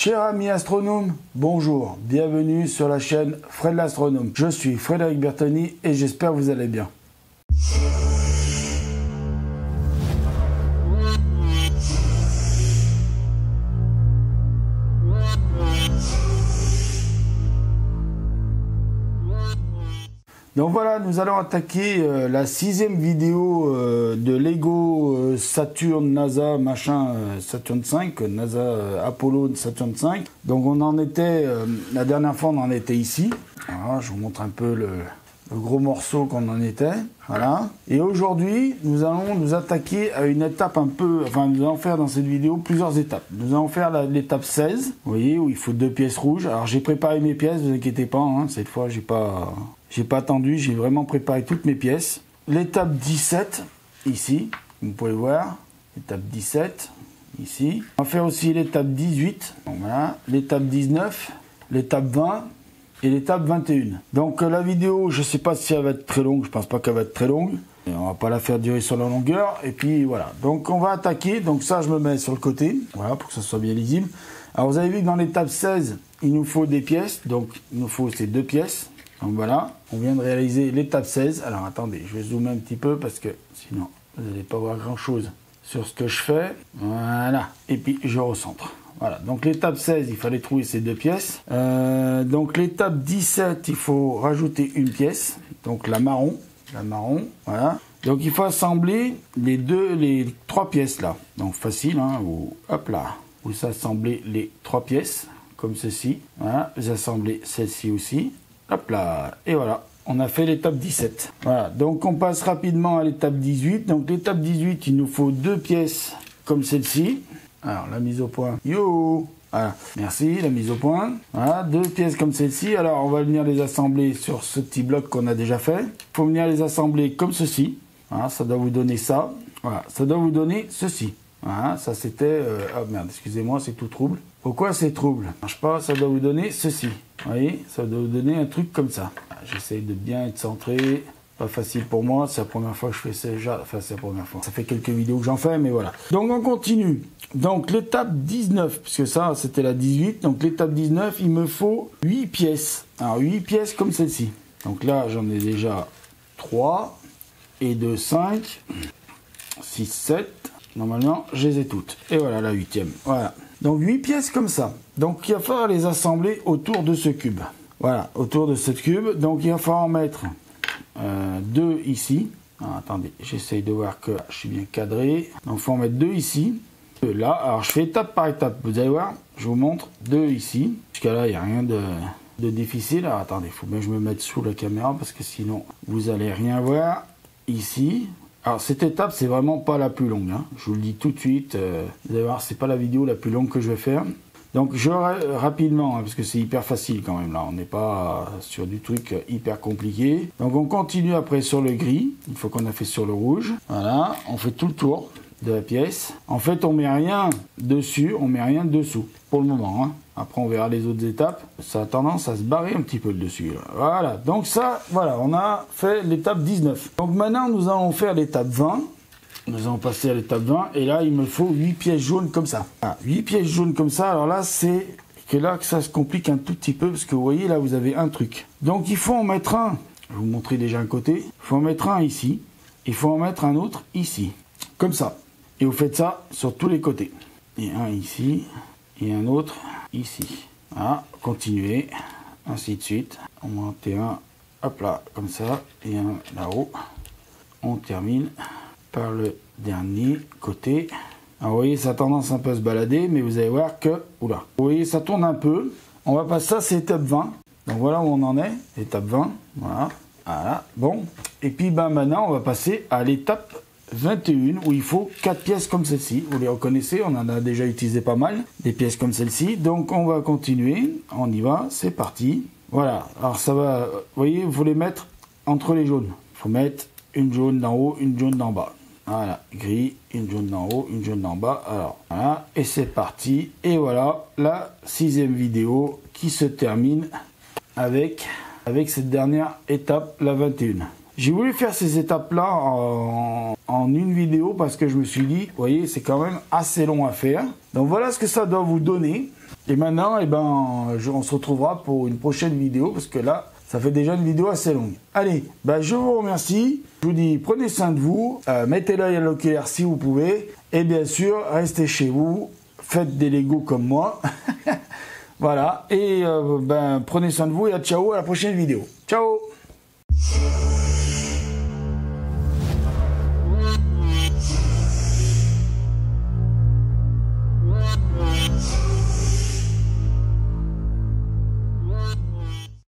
Chers amis astronomes, bonjour, bienvenue sur la chaîne Fred l'astronome. Je suis Frédéric Bertoni et j'espère que vous allez bien. Donc voilà, nous allons attaquer la 6e vidéo de Lego Saturn NASA machin Saturn 5, NASA Apollo Saturn 5. Donc on en était, la dernière fois on en était ici. Voilà, je vous montre un peu le gros morceau qu'on en était. Voilà. Et aujourd'hui, nous allons nous attaquer à une étape un peu, enfin nous allons faire dans cette vidéo plusieurs étapes. Nous allons faire l'étape 16, vous voyez, où il faut 2 pièces rouges. Alors j'ai préparé mes pièces, ne vous inquiétez pas, hein, cette fois j'ai pas attendu, j'ai vraiment préparé toutes mes pièces. L'étape 17, ici, vous pouvez voir, l'étape 17, ici. On va faire aussi l'étape 18, bon, voilà, l'étape 19, l'étape 20 et l'étape 21. Donc la vidéo, je ne sais pas si elle va être très longue, je pense pas qu'elle va être très longue. Et on va pas la faire durer sur la longueur, et puis voilà. Donc on va attaquer, donc ça je me mets sur le côté, voilà, pour que ça soit bien lisible. Alors vous avez vu que dans l'étape 16, il nous faut des pièces, donc il nous faut ces 2 pièces. Donc voilà, on vient de réaliser l'étape 16. Alors attendez, je vais zoomer un petit peu parce que sinon vous n'allez pas voir grand chose sur ce que je fais. Voilà, et puis je recentre. Voilà, donc l'étape 16, il fallait trouver ces 2 pièces. Donc l'étape 17, il faut rajouter une pièce, donc la marron, voilà. Donc il faut assembler les 3 pièces là. Donc facile, hein, hop là, vous assemblez les 3 pièces comme ceci. Voilà, vous assemblez celle-ci aussi. Hop là, et voilà, on a fait l'étape 17. Voilà, donc on passe rapidement à l'étape 18. Donc l'étape 18, il nous faut 2 pièces comme celle-ci. Alors la mise au point, yo, voilà, merci, la mise au point. Voilà, 2 pièces comme celle-ci. Alors on va venir les assembler sur ce petit bloc qu'on a déjà fait. Il faut venir les assembler comme ceci. Voilà, ça doit vous donner ça. Voilà, ça doit vous donner ceci. Voilà, ça c'était... oh merde, excusez-moi, c'est tout trouble. Pourquoi c'est trouble? Ça marche pas, ça doit vous donner ceci. Vous voyez, ça doit vous donner un truc comme ça. J'essaye de bien être centré. Pas facile pour moi, c'est la première fois que je fais ça déjà. Enfin, c'est la première fois. Ça fait quelques vidéos que j'en fais, mais voilà. Donc on continue. Donc l'étape 19, puisque ça c'était la 18. Donc l'étape 19, il me faut 8 pièces. Alors 8 pièces comme celle-ci. Donc là, j'en ai déjà 3. Et 2, 5. 6, 7. Normalement, je les ai toutes. Et voilà la 8e. Voilà. Donc 8 pièces comme ça. Donc il va falloir les assembler autour de ce cube. Voilà, autour de ce cube. Donc il va falloir en mettre 2 ici. Alors, attendez, j'essaye de voir que je suis bien cadré. Donc il faut en mettre 2 ici. 2 là. Alors je fais étape par étape. Vous allez voir, je vous montre 2 ici. Jusqu'à là, il n'y a rien de difficile. Alors attendez, il faut bien que je me mette sous la caméra parce que sinon vous n'allez rien voir. Ici. Alors cette étape c'est vraiment pas la plus longue, hein. Je vous le dis tout de suite, vous allez voir c'est pas la vidéo la plus longue que je vais faire. Donc je rapidement, hein, parce que c'est hyper facile quand même là, on n'est pas sur du truc hyper compliqué. Donc on continue après sur le gris, une fois qu'on a fait sur le rouge, voilà, on fait tout le tour de la pièce. En fait on met rien dessus, on met rien dessous, pour le moment, hein. Après on verra les autres étapes, ça a tendance à se barrer un petit peu le dessus là. Voilà, donc ça, voilà, on a fait l'étape 19. Donc maintenant nous allons faire l'étape 20. Nous allons passer à l'étape 20 et là il me faut 8 pièces jaunes comme ça. Ah, 8 pièces jaunes comme ça, alors là c'est que là que ça se complique un tout petit peu parce que vous voyez là vous avez un truc. Donc il faut en mettre un, je vais vous montrer déjà un côté, il faut en mettre un ici, il faut en mettre un autre ici, comme ça. Et vous faites ça sur tous les côtés. Et un ici et un autre ici. Voilà, continuez, ainsi de suite. On monte un, hop là, comme ça, et un là-haut. On termine par le dernier côté. Alors vous voyez, ça a tendance un peu à se balader, mais vous allez voir que, oula, vous voyez, ça tourne un peu. On va passer, ça c'est étape 20. Donc voilà où on en est, étape 20, voilà, voilà, bon. Et puis ben maintenant, on va passer à l'étape 21 où il faut 4 pièces comme celle-ci. Vous les reconnaissez, on en a déjà utilisé pas mal, des pièces comme celle-ci. Donc on va continuer, on y va, c'est parti. Voilà, alors ça va, vous voyez, il faut les mettre entre les jaunes. Il faut mettre une jaune d'en haut, une jaune d'en bas. Voilà, gris, une jaune d'en haut, une jaune d'en bas. Alors voilà, et c'est parti. Et voilà la 6e vidéo qui se termine avec cette dernière étape, la 21. J'ai voulu faire ces étapes-là en une vidéo parce que je me suis dit, vous voyez, c'est quand même assez long à faire. Donc voilà ce que ça doit vous donner. Et maintenant, eh ben, on se retrouvera pour une prochaine vidéo, parce que là, ça fait déjà une vidéo assez longue. Allez, ben, je vous remercie. Je vous dis, prenez soin de vous, mettez l'œil à l'oculaire si vous pouvez, et bien sûr, restez chez vous, faites des Lego comme moi. Voilà, et ben, prenez soin de vous et à ciao, à la prochaine vidéo. Ciao!